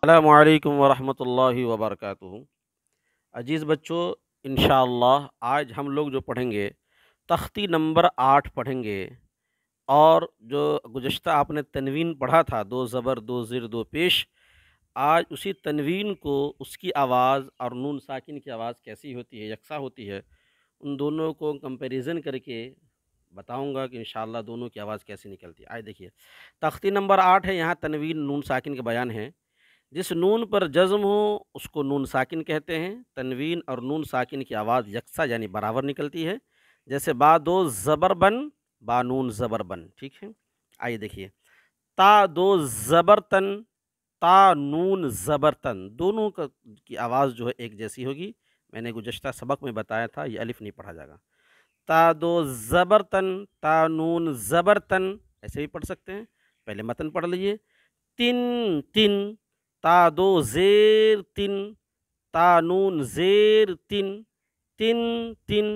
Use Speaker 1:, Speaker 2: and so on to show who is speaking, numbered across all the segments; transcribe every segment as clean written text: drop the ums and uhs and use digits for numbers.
Speaker 1: السلام علیکم ورحمۃ اللہ وبرکاتہ۔ عزیز بچوں، انشاءاللہ آج ہم لوگ جو پڑھیں گے تختی نمبر 8 پڑھیں گے، اور جو گزشتہ آپ نے تنوین پڑھا تھا، دو زبر دو زیر دو پیش، آج اسی تنوین کو، اس کی آواز اور نون ساکن کی آواز کیسی ہوتی ہے، یکساں ہوتی ہے، ان دونوں کو کمپیریزن کر کے بتاؤں گا کہ انشاءاللہ دونوں کی آواز کیسی نکلتی ہے۔ آج دیکھیے تختی نمبر 8 ہے، یہاں تنوین نون ساکن کے بیان ہیں۔ جس نون پر جزم ہو اس کو نون ساکن کہتے ہیں۔ تنوین اور نون ساکن کی آواز یکساں یعنی برابر نکلتی ہے، جیسے با دو زبر بن، با نون زبر بن، ٹھیک ہے۔ آئیے دیکھیے، تا دو زبر تن، تا نون زبر تن، دونوں کی آواز جو ہے ایک جیسی ہوگی۔ میں نے گزشتہ سبق میں بتایا تھا، یہ الف نہیں پڑھا جائے گا۔ تا دو زبر تن، تا نون زبر تن، ایسے بھی پڑھ سکتے ہیں۔ پہلے متن پڑھ لیجئے، تن تن، تا دو زیر تن، تا نون زیر تن، تن تن،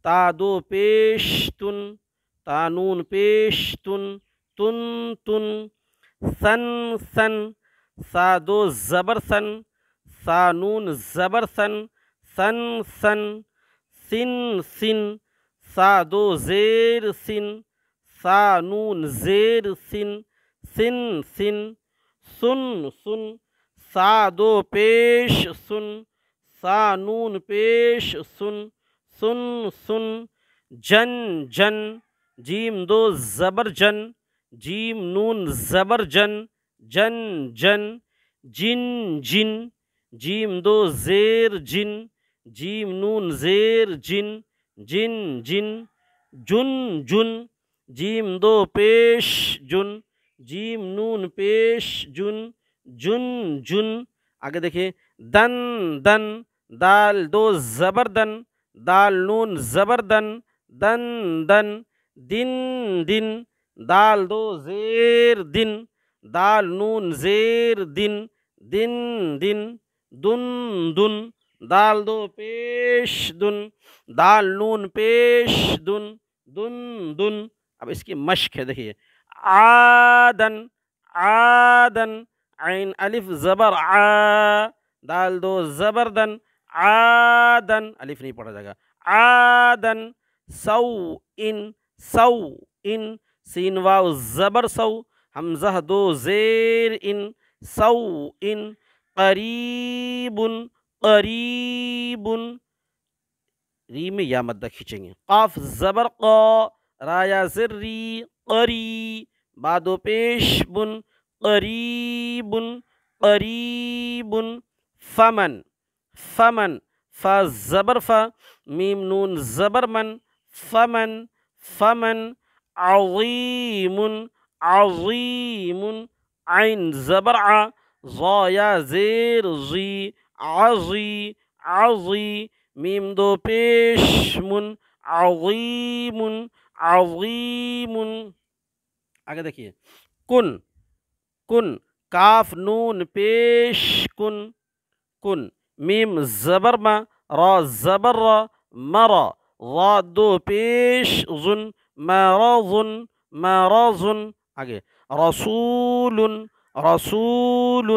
Speaker 1: تا دو پیش تن، تا نون پیش تن، تن تن، سن سن، سا دو زبر سن، سا نون زبر سن، سن سن، سن سن، سا دو زیر سن، سا نون زیر سن، سن سن، سن سن، سا دو پیش سن، سا نون پیش سن، سن سن، جن جن، جیم دو زبر جن، جیم نون زبر جن، جن جن، جن جن، جیم دو زیر جن، جیم نون زیر جن، جن جن، جن جن، جیم دو پیش جن، جیم نون پیش جن، جن جن۔ آگے دیکھیں، دن دن، دال دو زبر دن، دال نون زبر دن، دن دن، دن دن، دال دو زیر دن، دال نون زیر دن، دن دن، دن دن، دال دو پیش دن، دال نون پیش دن، دن دن۔ اب اس کی مشق ہے، دیکھیے، عادن عادن، عین الف زبر آ، دال دو زبر دن، عادن، الف نہیں پڑھا جائے گا، عادن، سو ان، سو ان، سین واو زبر سو، حمزہ دو زیر ان، سو ان، قریب، قریب، ری میں یا مدہ کھینچیں گے، قاف زبر قا، رایا زر ری، قری، بادو پیش بن، قریب، قریب، فمن، فمن، فا زبر فا، میم نون زبر من، فمن، فمن، عظیم، عظیم، عین زبر ع، ضایا زیر ضی، عظی، عظی، میم دو پیش من، عظیم، عظیم۔ آگے دیکھیے، کن، کن، کاف نون پیش کن، کن، میم زبر ما، را زبر را، مرا، را دو پیش ظن، مرضن، مرضن۔ آگے، رسول، رسول،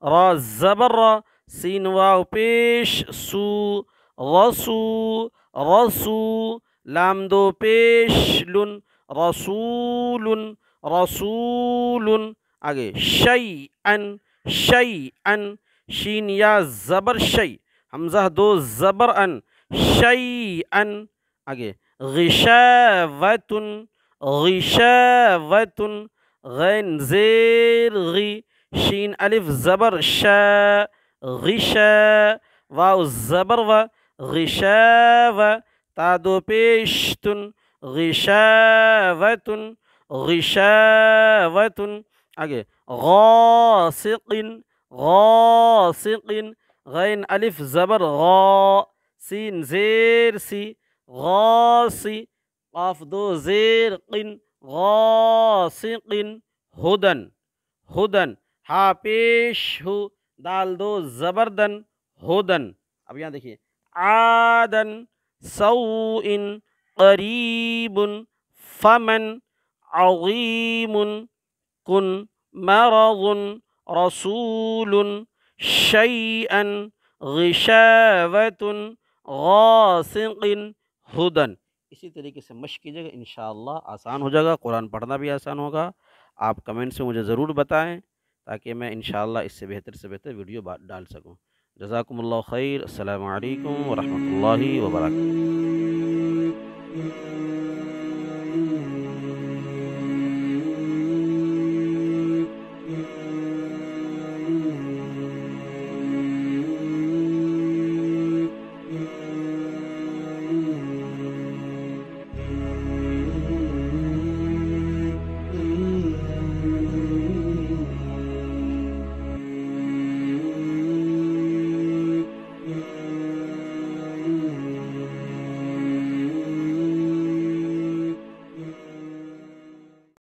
Speaker 1: را زبر را، سین واو پیش سو، رسو، رسو، لام دو پیش لن، رسول، رسول۔ آگے، شیئن، شیئن، شین یا زبر شی، حمزہ دو زبر ان، شیئن۔ آگے، غشاوتن، غشاوتن، غین زیر غی، شین الف زبر شا، غشا، واو زبر و، غشاو، تا دو پیشتن، غشاوتن، غشاوتن۔ آگے، غاسق، غاسق، غین الف زبر غا، سین زیر سی، غاسی، قاف دو زیر قن، غاسق، ہدن، ہدن، ہا پیش ہو، دال دو زبردن، ہدن۔ اب یہاں دیکھیے، عادن، سوء، قریب، فمن، عظیم، کن، مرض، رسول شيئا غشاوة غاسق ہدن. اسی طریقے سے مشق کیجیے گا، انشاءاللہ آسان ہو جائے گا، قرآن پڑھنا بھی آسان ہوگا. آپ کمنٹ سے مجھے ضرور بتائیں تاکہ میں انشاءاللہ اس سے بہتر ویڈیو ڈال سکوں. جزاکم اللہ خیر. السلام علیکم ورحمۃ اللہ وبرکاتہ.